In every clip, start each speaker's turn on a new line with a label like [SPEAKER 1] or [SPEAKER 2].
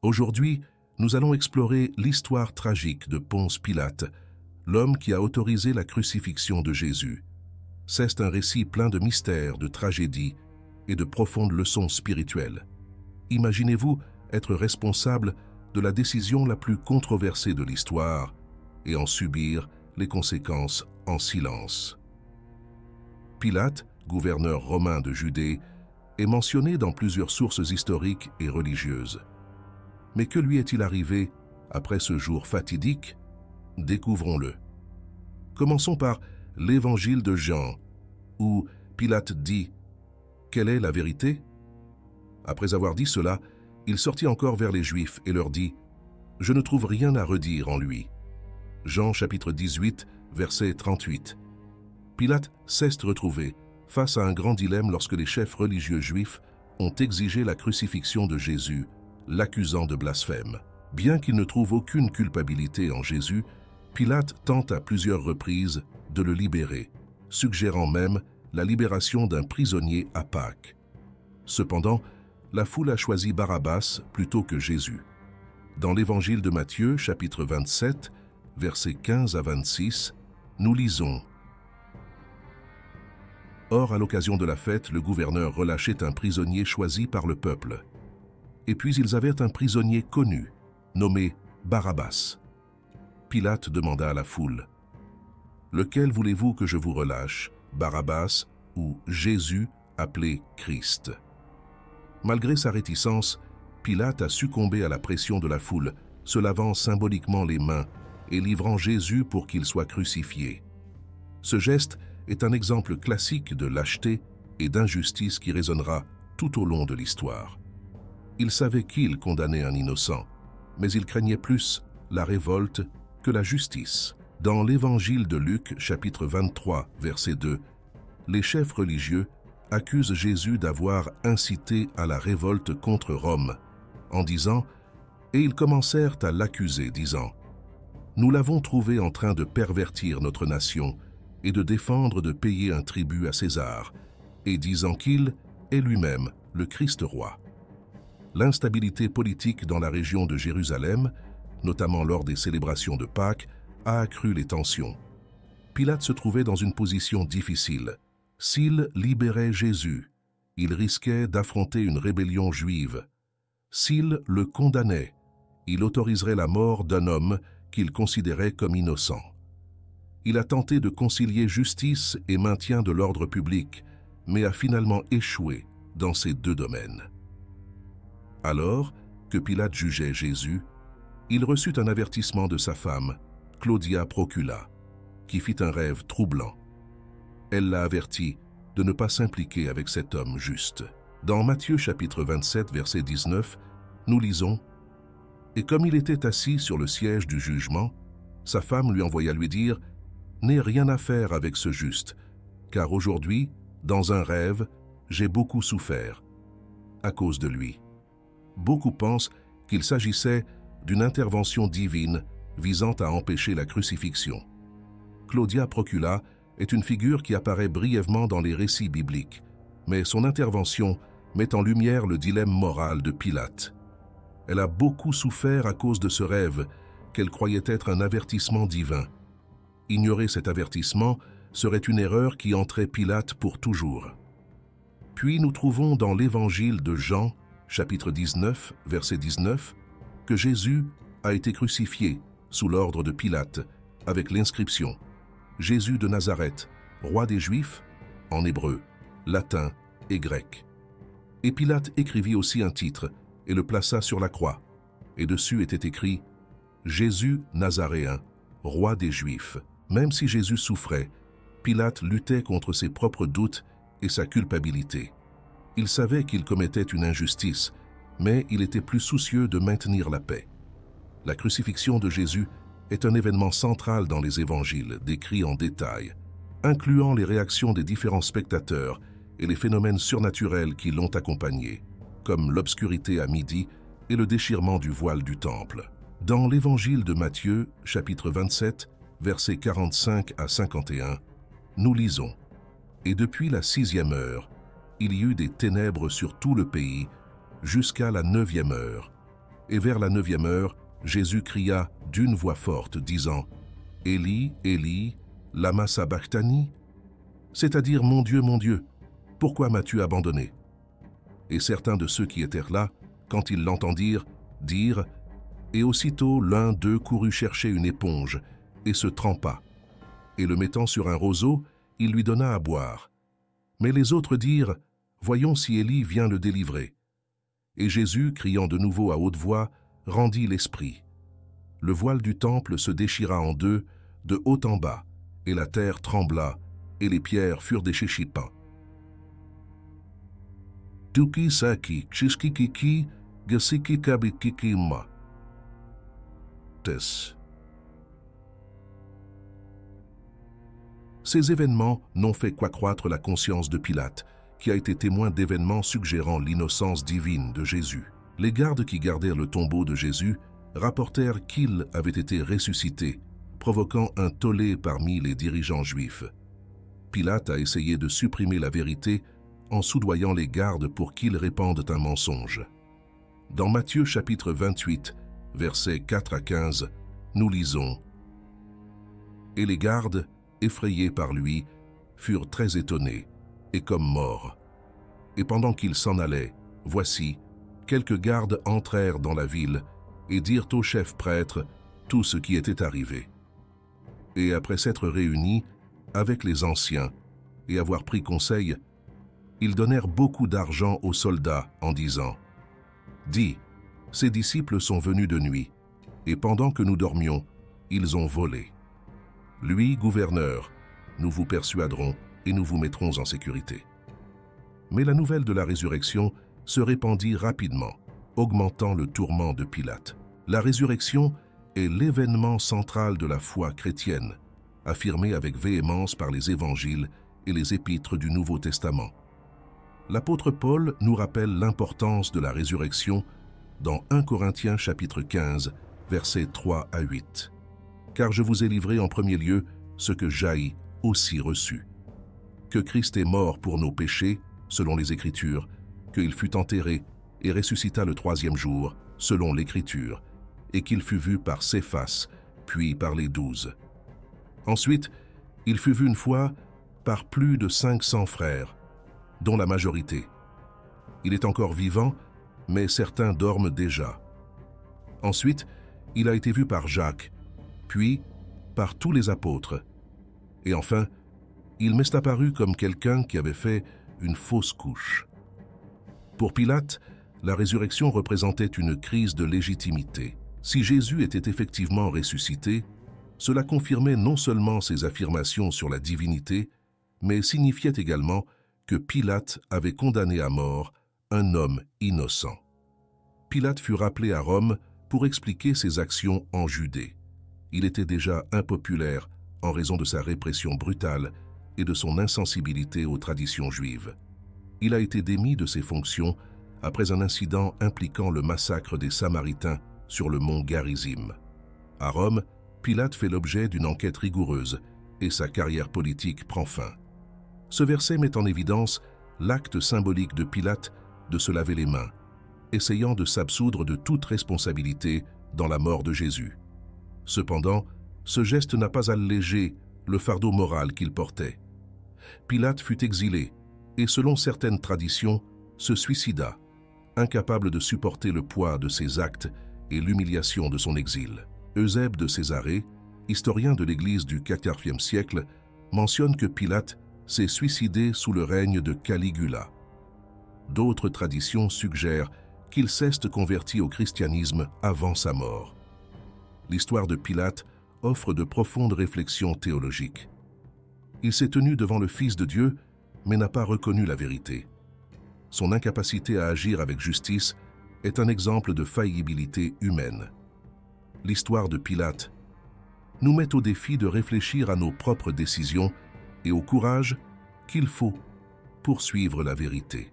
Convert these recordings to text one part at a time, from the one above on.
[SPEAKER 1] Aujourd'hui, nous allons explorer l'histoire tragique de Ponce Pilate, l'homme qui a autorisé la crucifixion de Jésus. C'est un récit plein de mystères, de tragédies et de profondes leçons spirituelles. Imaginez-vous être responsable de la décision la plus controversée de l'histoire et en subir les conséquences en silence. Pilate, gouverneur romain de Judée, est mentionné dans plusieurs sources historiques et religieuses. Mais que lui est-il arrivé après ce jour fatidique? Découvrons-le. Commençons par l'Évangile de Jean, où Pilate dit « Quelle est la vérité ?» Après avoir dit cela, il sortit encore vers les Juifs et leur dit « Je ne trouve rien à redire en lui. » Jean chapitre 18, verset 38. Pilate s'est retrouvé face à un grand dilemme lorsque les chefs religieux juifs ont exigé la crucifixion de Jésus, l'accusant de blasphème. Bien qu'il ne trouve aucune culpabilité en Jésus, Pilate tente à plusieurs reprises de le libérer, suggérant même la libération d'un prisonnier à Pâques. Cependant, la foule a choisi Barabbas plutôt que Jésus. Dans l'Évangile de Matthieu, chapitre 27, versets 15 à 26, nous lisons « Or, à l'occasion de la fête, le gouverneur relâchait un prisonnier choisi par le peuple. Et puis ils avaient un prisonnier connu, nommé Barabbas. Pilate demanda à la foule, « Lequel voulez-vous que je vous relâche, Barabbas ou Jésus, appelé Christ ?» Malgré sa réticence, Pilate a succombé à la pression de la foule, se lavant symboliquement les mains et livrant Jésus pour qu'il soit crucifié. Ce geste est un exemple classique de lâcheté et d'injustice qui résonnera tout au long de l'histoire. Il savait qu'il condamnait un innocent, mais il craignait plus la révolte que la justice. Dans l'Évangile de Luc, chapitre 23, verset 2, les chefs religieux accusent Jésus d'avoir incité à la révolte contre Rome, en disant « Et ils commencèrent à l'accuser, disant « Nous l'avons trouvé en train de pervertir notre nation et de défendre de payer un tribut à César, et disant qu'il est lui-même le Christ roi. » L'instabilité politique dans la région de Jérusalem, notamment lors des célébrations de Pâques, a accru les tensions. Pilate se trouvait dans une position difficile. S'il libérait Jésus, il risquait d'affronter une rébellion juive. S'il le condamnait, il autoriserait la mort d'un homme qu'il considérait comme innocent. Il a tenté de concilier justice et maintien de l'ordre public, mais a finalement échoué dans ces deux domaines. Alors que Pilate jugeait Jésus, il reçut un avertissement de sa femme, Claudia Procula, qui fit un rêve troublant. Elle l'a averti de ne pas s'impliquer avec cet homme juste. Dans Matthieu chapitre 27, verset 19, nous lisons « Et comme il était assis sur le siège du jugement, sa femme lui envoya lui dire « N'aie rien à faire avec ce juste, car aujourd'hui, dans un rêve, j'ai beaucoup souffert à cause de lui. » Beaucoup pensent qu'il s'agissait d'une intervention divine visant à empêcher la crucifixion. Claudia Procula est une figure qui apparaît brièvement dans les récits bibliques, mais son intervention met en lumière le dilemme moral de Pilate. Elle a beaucoup souffert à cause de ce rêve qu'elle croyait être un avertissement divin. Ignorer cet avertissement serait une erreur qui entrait Pilate pour toujours. Puis nous trouvons dans l'Évangile de Jean, chapitre 19, verset 19, que Jésus a été crucifié sous l'ordre de Pilate avec l'inscription « Jésus de Nazareth, roi des Juifs » en hébreu, latin et grec. Et Pilate écrivit aussi un titre et le plaça sur la croix, et dessus était écrit « Jésus Nazaréen, roi des Juifs ». Même si Jésus souffrait, Pilate luttait contre ses propres doutes et sa culpabilité. Il savait qu'il commettait une injustice, mais il était plus soucieux de maintenir la paix. La crucifixion de Jésus est un événement central dans les évangiles, décrits en détail, incluant les réactions des différents spectateurs et les phénomènes surnaturels qui l'ont accompagné, comme l'obscurité à midi et le déchirement du voile du temple. Dans l'évangile de Matthieu, chapitre 27, versets 45 à 51, nous lisons « Et depuis la 6e heure, il y eut des ténèbres sur tout le pays, jusqu'à la 9e heure. et vers la 9e heure, Jésus cria d'une voix forte, disant « Élie, Élie, lama sabachthani » c'est-à-dire « Mon Dieu, pourquoi m'as-tu abandonné » Et certains de ceux qui étaient là, quand ils l'entendirent, dirent « Et aussitôt l'un d'eux courut chercher une éponge, et se trempa. Et le mettant sur un roseau, il lui donna à boire. Mais les autres dirent « Voyons si Élie vient le délivrer. » Et Jésus, criant de nouveau à haute voix, rendit l'esprit. Le voile du temple se déchira en deux, de haut en bas, et la terre trembla, et les pierres furent des chéchipans. Tuki saki kishkikiki gesiki kabikikima. Tess. Ces événements n'ont fait qu'accroître la conscience de Pilate, qui a été témoin d'événements suggérant l'innocence divine de Jésus. Les gardes qui gardèrent le tombeau de Jésus rapportèrent qu'il avait été ressuscité, provoquant un tollé parmi les dirigeants juifs. Pilate a essayé de supprimer la vérité en soudoyant les gardes pour qu'ils répandent un mensonge. Dans Matthieu chapitre 28, versets 4 à 15, nous lisons « Et les gardes, effrayés par lui, furent très étonnés, et comme morts. Et pendant qu'ils s'en allaient, voici, quelques gardes entrèrent dans la ville et dirent au chef prêtre tout ce qui était arrivé. Et après s'être réunis avec les anciens et avoir pris conseil, ils donnèrent beaucoup d'argent aux soldats en disant « Dis, ces disciples sont venus de nuit, et pendant que nous dormions, ils ont volé. Lui, gouverneur, nous vous persuaderons et nous vous mettrons en sécurité. » Mais la nouvelle de la résurrection se répandit rapidement, augmentant le tourment de Pilate. La résurrection est l'événement central de la foi chrétienne, affirmé avec véhémence par les évangiles et les épîtres du Nouveau Testament. L'apôtre Paul nous rappelle l'importance de la résurrection dans 1 Corinthiens chapitre 15, versets 3 à 8. « Car je vous ai livré en premier lieu ce que j'ai aussi reçu, que Christ est mort pour nos péchés, selon les Écritures, qu'il fut enterré et ressuscita le 3e jour, selon l'Écriture, et qu'il fut vu par Céphas, puis par les 12. Ensuite, il fut vu une fois par plus de 500 frères, dont la majorité. Il est encore vivant, mais certains dorment déjà. Ensuite, il a été vu par Jacques, puis par tous les apôtres. Et enfin, il m'est apparu comme quelqu'un qui avait fait une fausse couche. » Pour Pilate, la résurrection représentait une crise de légitimité. Si Jésus était effectivement ressuscité, cela confirmait non seulement ses affirmations sur la divinité, mais signifiait également que Pilate avait condamné à mort un homme innocent. Pilate fut rappelé à Rome pour expliquer ses actions en Judée. Il était déjà impopulaire en raison de sa répression brutale et de son insensibilité aux traditions juives. Il a été démis de ses fonctions après un incident impliquant le massacre des Samaritains sur le mont Garizim. À Rome, Pilate fait l'objet d'une enquête rigoureuse et sa carrière politique prend fin. Ce verset met en évidence l'acte symbolique de Pilate de se laver les mains, essayant de s'absoudre de toute responsabilité dans la mort de Jésus. Cependant, ce geste n'a pas allégé le fardeau moral qu'il portait. Pilate fut exilé et, selon certaines traditions, se suicida, incapable de supporter le poids de ses actes et l'humiliation de son exil. Eusèbe de Césarée, historien de l'Église du IVe siècle, mentionne que Pilate s'est suicidé sous le règne de Caligula. D'autres traditions suggèrent qu'il s'est converti au christianisme avant sa mort. L'histoire de Pilate offre de profondes réflexions théologiques. Il s'est tenu devant le Fils de Dieu, mais n'a pas reconnu la vérité. Son incapacité à agir avec justice est un exemple de faillibilité humaine. L'histoire de Pilate nous met au défi de réfléchir à nos propres décisions et au courage qu'il faut pour suivre la vérité.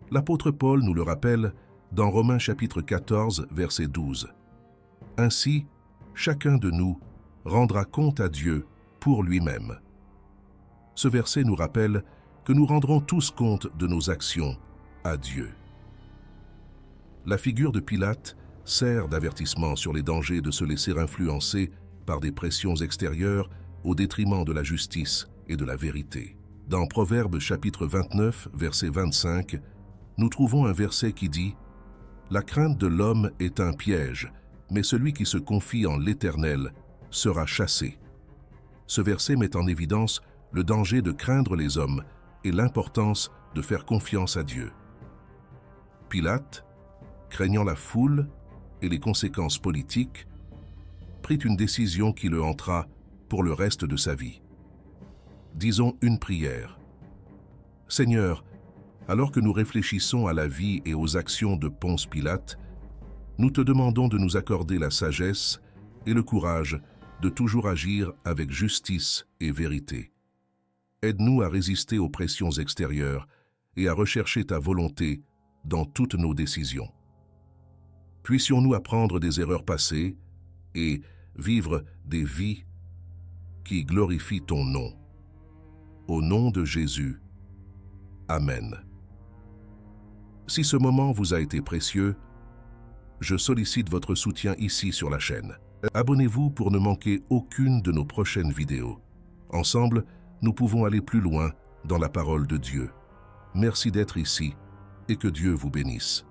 [SPEAKER 1] L'apôtre Paul nous le rappelle dans Romains chapitre 14, verset 12. « Ainsi, chacun de nous rendra compte à Dieu pour lui-même. » Ce verset nous rappelle que nous rendrons tous compte de nos actions à Dieu. La figure de Pilate sert d'avertissement sur les dangers de se laisser influencer par des pressions extérieures au détriment de la justice et de la vérité. Dans Proverbes chapitre 29, verset 25, nous trouvons un verset qui dit « La crainte de l'homme est un piège, mais celui qui se confie en l'Éternel sera chassé. » Ce verset met en évidence le danger de craindre les hommes et l'importance de faire confiance à Dieu. Pilate, craignant la foule et les conséquences politiques, prit une décision qui le hantera pour le reste de sa vie. Disons une prière. Seigneur, alors que nous réfléchissons à la vie et aux actions de Ponce Pilate, nous te demandons de nous accorder la sagesse et le courage de toujours agir avec justice et vérité. Aide-nous à résister aux pressions extérieures et à rechercher ta volonté dans toutes nos décisions. Puissions-nous apprendre des erreurs passées et vivre des vies qui glorifient ton nom. Au nom de Jésus. Amen. Si ce moment vous a été précieux, je sollicite votre soutien ici sur la chaîne. Abonnez-vous pour ne manquer aucune de nos prochaines vidéos. Ensemble, nous pouvons aller plus loin dans la parole de Dieu. Merci d'être ici et que Dieu vous bénisse.